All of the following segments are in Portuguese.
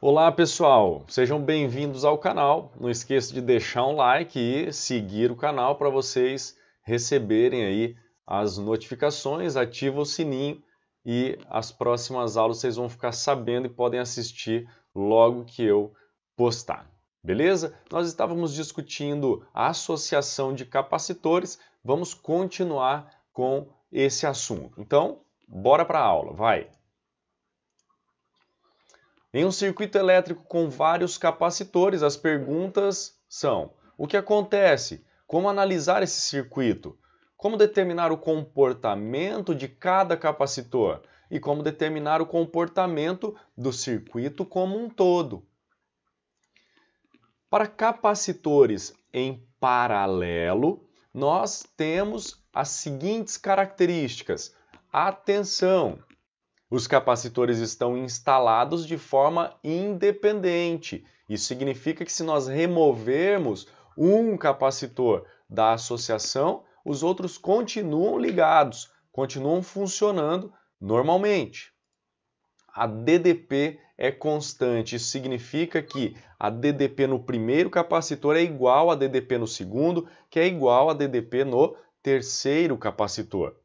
Olá pessoal, sejam bem-vindos ao canal. Não esqueça de deixar um like e seguir o canal para vocês receberem aí as notificações, ativa o sininho e as próximas aulas vocês vão ficar sabendo e podem assistir logo que eu postar. Beleza? Nós estávamos discutindo a associação de capacitores, vamos continuar com esse assunto. Então, bora para a aula, vai! Em um circuito elétrico com vários capacitores, as perguntas são: o que acontece? Como analisar esse circuito? Como determinar o comportamento de cada capacitor? E como determinar o comportamento do circuito como um todo? Para capacitores em paralelo, nós temos as seguintes características. Atenção! Os capacitores estão instalados de forma independente. Isso significa que se nós removermos um capacitor da associação, os outros continuam ligados, continuam funcionando normalmente. A DDP é constante, isso significa que a DDP no primeiro capacitor é igual a DDP no segundo, que é igual a DDP no terceiro capacitor.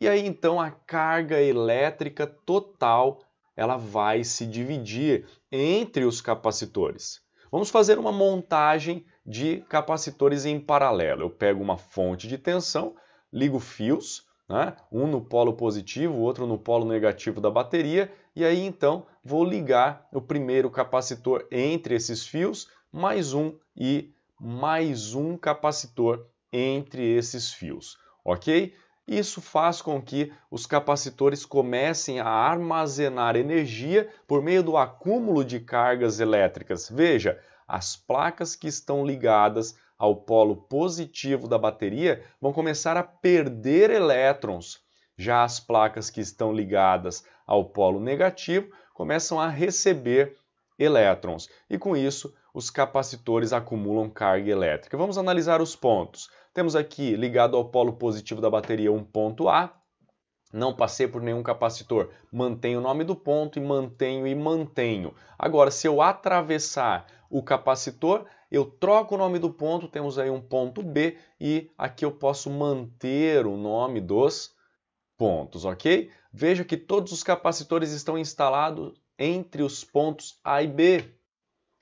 E aí então a carga elétrica total ela vai se dividir entre os capacitores. Vamos fazer uma montagem de capacitores em paralelo. Eu pego uma fonte de tensão, ligo fios, né? Um no polo positivo, o outro no polo negativo da bateria, e aí então vou ligar o primeiro capacitor entre esses fios, mais um e mais um capacitor entre esses fios, ok? Isso faz com que os capacitores comecem a armazenar energia por meio do acúmulo de cargas elétricas. Veja, as placas que estão ligadas ao polo positivo da bateria vão começar a perder elétrons. Já as placas que estão ligadas ao polo negativo começam a receber elétrons. E com isso, os capacitores acumulam carga elétrica. Vamos analisar os pontos. Temos aqui ligado ao polo positivo da bateria um ponto A. Não passei por nenhum capacitor. Mantenho o nome do ponto e mantenho. Agora, se eu atravessar o capacitor, eu troco o nome do ponto, temos aí um ponto B e aqui eu posso manter o nome dos pontos, ok? Veja que todos os capacitores estão instalados entre os pontos A e B.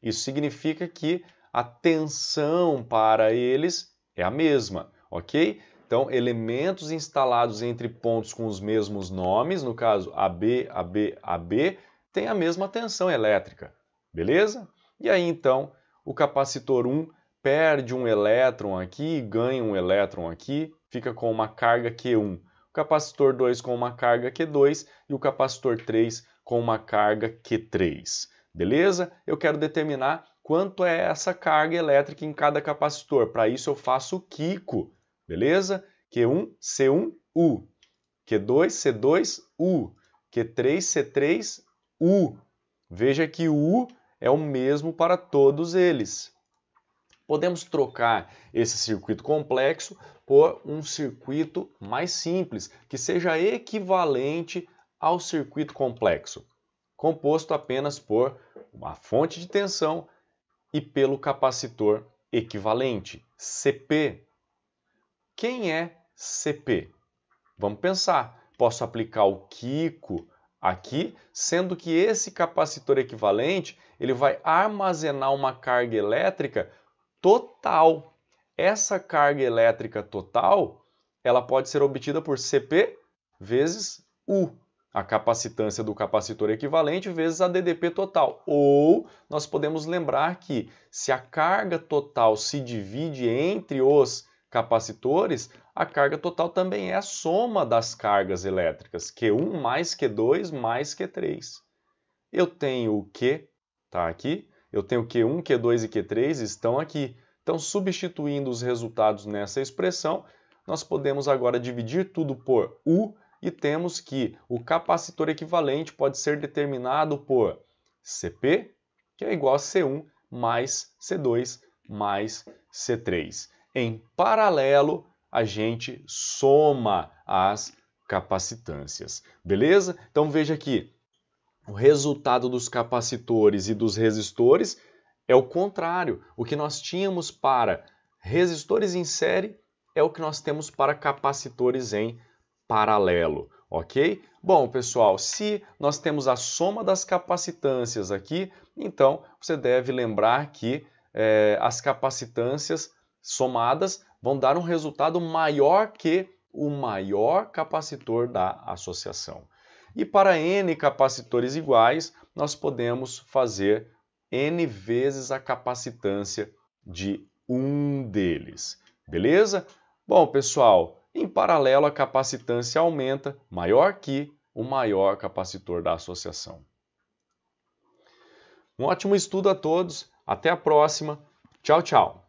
Isso significa que a tensão para eles é a mesma, ok? Então, elementos instalados entre pontos com os mesmos nomes, no caso AB, AB, AB, têm a mesma tensão elétrica, beleza? E aí, então, o capacitor 1 perde um elétron aqui, ganha um elétron aqui, fica com uma carga Q1. O capacitor 2 com uma carga Q2 e o capacitor 3 com uma carga Q3. Beleza? Eu quero determinar quanto é essa carga elétrica em cada capacitor. Para isso eu faço o Kiko, beleza? Q1, C1, U. Q2, C2, U. Q3, C3, U. Veja que o U é o mesmo para todos eles. Podemos trocar esse circuito complexo por um circuito mais simples, que seja equivalente ao circuito complexo, composto apenas por uma fonte de tensão e pelo capacitor equivalente, CP. Quem é CP? Vamos pensar. Posso aplicar o Kiko aqui, sendo que esse capacitor equivalente ele vai armazenar uma carga elétrica total. Essa carga elétrica total ela pode ser obtida por CP vezes U, a capacitância do capacitor equivalente vezes a DDP total. Ou nós podemos lembrar que se a carga total se divide entre os capacitores, a carga total também é a soma das cargas elétricas, Q1 mais Q2 mais Q3. Eu tenho o Q, está aqui, eu tenho Q1, Q2 e Q3 estão aqui. Então, substituindo os resultados nessa expressão, nós podemos agora dividir tudo por U e temos que o capacitor equivalente pode ser determinado por CP, que é igual a C1 mais C2 mais C3. Em paralelo, a gente soma as capacitâncias, beleza? Então veja aqui, o resultado dos capacitores e dos resistores é o contrário. O que nós tínhamos para resistores em série é o que nós temos para capacitores em paralelo, ok? Bom, pessoal, se nós temos a soma das capacitâncias aqui, então você deve lembrar que as capacitâncias somadas vão dar um resultado maior que o maior capacitor da associação. E para N capacitores iguais, nós podemos fazer N vezes a capacitância de um deles. Beleza? Bom, pessoal, em paralelo a capacitância aumenta maior que o maior capacitor da associação. Um ótimo estudo a todos. Até a próxima. Tchau, tchau.